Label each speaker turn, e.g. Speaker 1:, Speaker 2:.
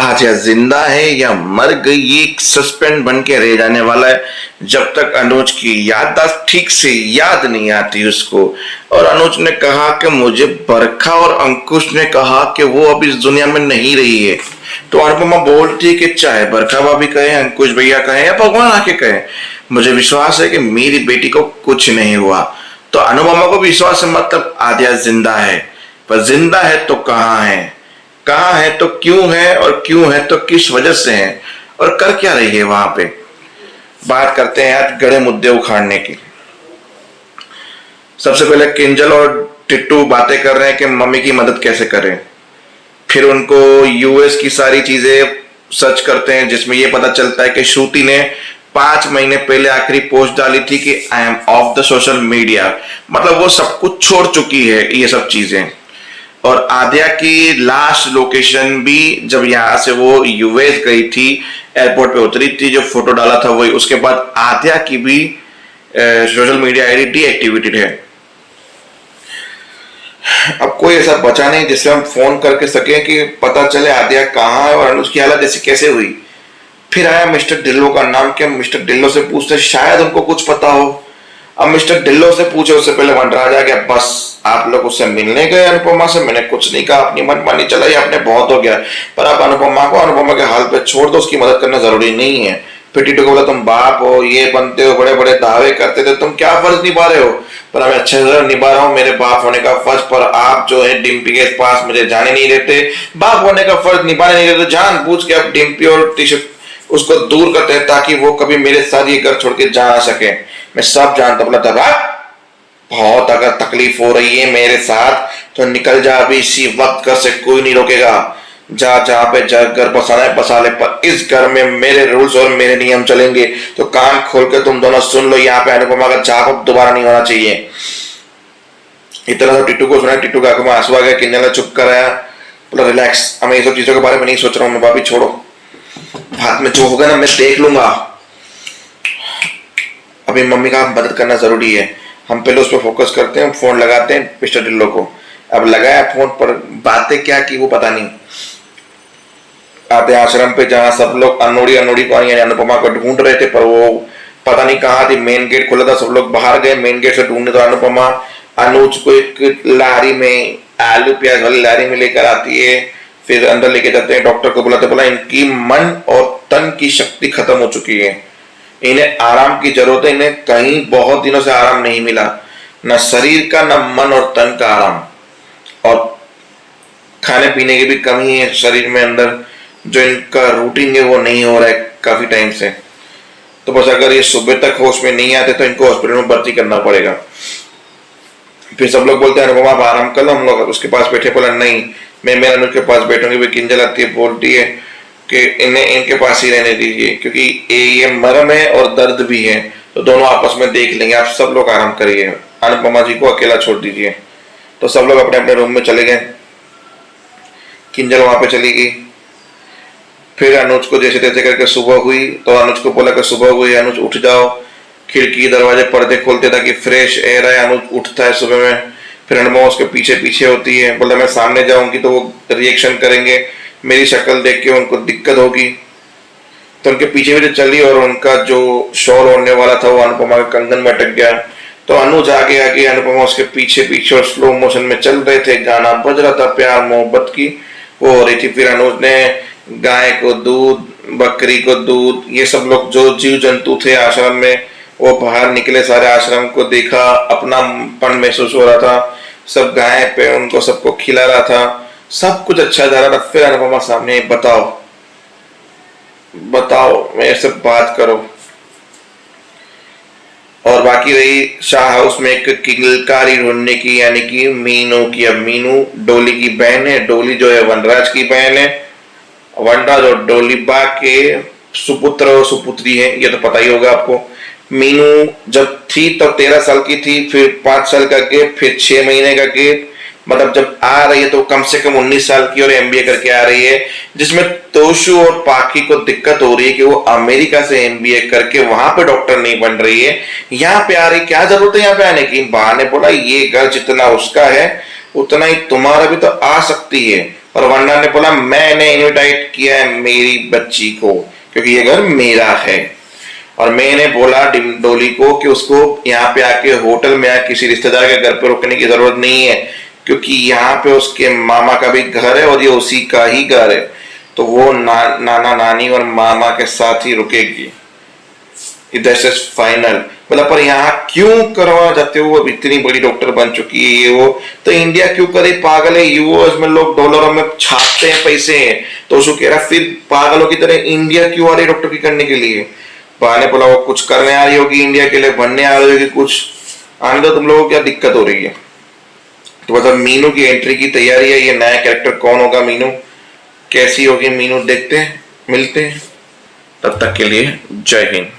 Speaker 1: आज या जिंदा है या मर गई, ये एक सस्पेंस बन के रह जाने वाला है जब तक अनुज की याददाश्त ठीक से याद नहीं आती उसको। और अनुज ने कहा कि मुझे बरखा और अंकुश ने कहा कि वो अब इस दुनिया में नहीं रही है। तो अनुपमा बोलती है कि चाहे बरखा भाभी कहे, अंकुश भैया कहे या भगवान आके कहे, मुझे विश्वास है कि मेरी बेटी को कुछ नहीं हुआ। तो अनुपमा को विश्वास है, मतलब आद्या जिंदा है, पर जिंदा है तो कहाँ है, कहाँ है तो क्यों है, और क्यों है तो किस वजह से है, और कर क्या रही है वहां पे। बात करते हैं आज गड़े मुद्दे उखाड़ने की। सबसे पहले किंजल और टिट्टू बातें कर रहे हैं कि मम्मी की मदद कैसे करें। फिर उनको यूएस की सारी चीजें सर्च करते हैं, जिसमें यह पता चलता है कि श्रुति ने 5 महीने पहले आखिरी पोस्ट डाली थी कि I am of the social media, मतलब वो सब कुछ छोड़ चुकी है ये सब चीजें। और आद्या की लास्ट लोकेशन भी जब यहाँ से वो यूएस गई थी, एयरपोर्ट पे उतरी थी, जो फोटो डाला था वही। उसके बाद आद्या की भी सोशल मीडिया आईडी डीएक्टिवेटेड है। अब कोई ऐसा बचा नहीं जिससे हम फोन करके सके कि पता चले आद्या कहाँ है और अनुज की हालत ऐसी कैसे हुई। फिर आया मिस्टर ढिल्लो का नाम, क्या मिस्टर ढिल्लो से पूछते, शायद उनको कुछ पता हो। अब मिस्टर ढिल्लो से पूछे उससे पहले वनराज आ गया, बस आप लोग उससे मिलने गए अनुपमा से, मैंने कुछ नहीं कहा, अपनी मनमानी चलाई, आपने बहुत हो गया, पर आप अनुपमा को अनुपमा के हाल पे छोड़ दो, उसकी मदद करना जरूरी नहीं है। फिर टीटू को बोला, तुम बाप हो, ये बनते हो, बड़े बड़े दावे करते थे, तुम क्या फर्ज निभा रहे हो। पर मैं अच्छे से निभा रहा हूँ मेरे बाप होने का फर्ज, पर आप जो है डिम्पी के पास मुझे जाने नहीं देते, बाप होने का फर्ज निभाने नहीं देते, जान बूझ के अब डिम्पी और उसको दूर करते हैं ताकि वो कभी मेरे साथ ये घर छोड़ के जा ना सके। मैं सब जानता, बोला था बहुत अगर तकलीफ हो रही है मेरे साथ तो निकल जा, अभी इसी वक्त घर से कोई नहीं रोकेगा, जा जहां पे घर बसाना है बसा ले, पर इस घर में मेरे रूल्स और मेरे नियम चलेंगे। तो कान खोल के तुम दोनों सुन लो, यहाँ पे अनुपमा का झाप दोबारा नहीं होना चाहिए। इतना तो टिट्टू को सुना, टिट्टू का आंखों में आंसू आ गया, किन्ने ने चुप कराया, बोला रिलैक्स, मैं ये सब चीजों के बारे में नहीं सोच रहा हूँ, मैं भाभी छोड़ो, हाथ में जो होगा ना मैं देख लूंगा, अभी मम्मी का मदद करना जरूरी है, हम पहले उस पर फोकस करते हैं। फोन लगाते हैं मिस्टर ढिल्लो को। अब लगाया फोन पर, बातें क्या की वो पता नहीं। आते आश्रम पे जहाँ सब लोग अनोड़ी अनोड़ी को अनुपमा को ढूंढ रहे थे, पर वो पता नहीं कहाँ थी। मेन गेट खुला था, सब लोग बाहर गए मेन गेट से ढूंढने, तो अनुपमा अनुज को एक लारी में, आलू प्याज वाली लारी में लेकर आती है। फिर अंदर लेके जाते हैं, डॉक्टर को बुलाते, बोला इनकी मन और तन की शक्ति खत्म हो चुकी है, इन्हें आराम की जरूरत है, इन्हें कहीं बहुत दिनों से आराम नहीं मिला, न शरीर का न मन और तन का आराम, और खाने पीने की भी कमी है शरीर में अंदर, जो इनका रूटीन है वो नहीं हो रहा है काफी टाइम से। तो बस अगर ये सुबह तक होश में नहीं आते तो इनको हॉस्पिटल में भर्ती करना पड़ेगा। फिर सब लोग बोलते हैं अनुपमा आप आराम कर लो, हम लोग उसके पास बैठे, बोला नहीं मैं मेरे अनुज के पास बैठूंगी। भी किंजल आती है, बोलती है कि इन्हें इनके पास ही रहने दीजिए, क्योंकि ये मरम है और दर्द भी है, तो दोनों आपस में देख लेंगे, आप सब लोग आराम करिए, अनुपमा जी को अकेला छोड़ दीजिए। तो सब लोग अपने अपने रूम में चले गए, किंजल वहां पे चली गई। फिर अनुज को जैसे तैसे करके सुबह हुई, तो अनुज को बोला कि सुबह हुई, अनुज उठ जाओ, खिड़की दरवाजे पर्दे खोलते ताकि फ्रेश एयर आए। अनुज उठता है सुबह में, फिर अनुपमा उसके पीछे पीछे होती है, बोला मैं सामने जाऊंगी तो वो रिएक्शन करेंगे, मेरी शक्ल देख के उनको दिक्कत होगी, तो उनके पीछे भी चली, और उनका जो शॉल ओढ़ने वाला था वो अनुपमा के कंगन में अटक गया। तो अनुज आगे आगे, अनुपमा उसके पीछे पीछे, और स्लो मोशन में चल रहे थे, गाना बज रहा था प्यार मोहब्बत की वो हो रही थी। फिर अनुज ने गाय को दूध, बकरी को दूध, ये सब लोग जो जीव जंतु थे आश्रम में वो बाहर निकले, सारे आश्रम को देखा, अपनापन महसूस हो रहा था, सब गाय पे उनको सबको खिला रहा था, सब कुछ अच्छा जा रहा था। फिर अनुपमा सामने, बताओ बताओ मेरे से बात करो। और बाकी रही शाह हाउस में एक किलकारी ढूंढने की, यानी कि मीनू की। अब मीनू डोली की बहन है, डोली जो है वनराज की बहन है, वनराज और डोली बा के सुपुत्र और सुपुत्री है, ये तो पता ही होगा आपको। मीनू जब थी तब 13 साल की थी, फिर 5 साल का गेप, फिर 6 महीने का गेप, मतलब जब आ रही है तो कम से कम 19 साल की, और एमबीए करके आ रही है, जिसमें तोशु और पाखी को दिक्कत हो रही है कि वो अमेरिका से एमबीए करके वहां पे डॉक्टर नहीं बन रही है, यहाँ पे आ रही, क्या जरूरत है यहाँ पे आने की। बा ने बोला ये घर जितना उसका है उतना ही तुम्हारा भी तो आ सकती है, और वंडा ने बोला मैंने इनवाइट किया है मेरी बच्ची को क्योंकि ये घर मेरा है, और मैंने बोला डोली को कि उसको यहाँ पे आके होटल में या किसी रिश्तेदार के घर पे रुकने की जरूरत नहीं है, क्योंकि यहाँ पे उसके मामा का भी घर है और ये उसी का ही घर है, तो वो नाना नानी और मामा के साथ ही रुकेगी। This is final. बोला पर यहाँ क्यों करवा जाते हो, अब इतनी बड़ी डॉक्टर बन चुकी है ये वो, तो इंडिया क्यों करे, पागल है, यूएस में लोग डॉलरों में छापते हैं पैसे, तो उसको कह रहा फिर पागलों की तरह इंडिया क्यों आ रही डॉक्टर की करने के लिए। बहाने बोला वो कुछ करने आ रही होगी इंडिया के लिए, बनने आ रही होगी कुछ, आने दो तुम लोगों को क्या दिक्कत हो रही है। तो मतलब मीनू की एंट्री की तैयारी है, ये नया कैरेक्टर कौन होगा, मीनू कैसी होगी मीनू, देखते हैं, मिलते हैं, तब तक के लिए जय हिंद।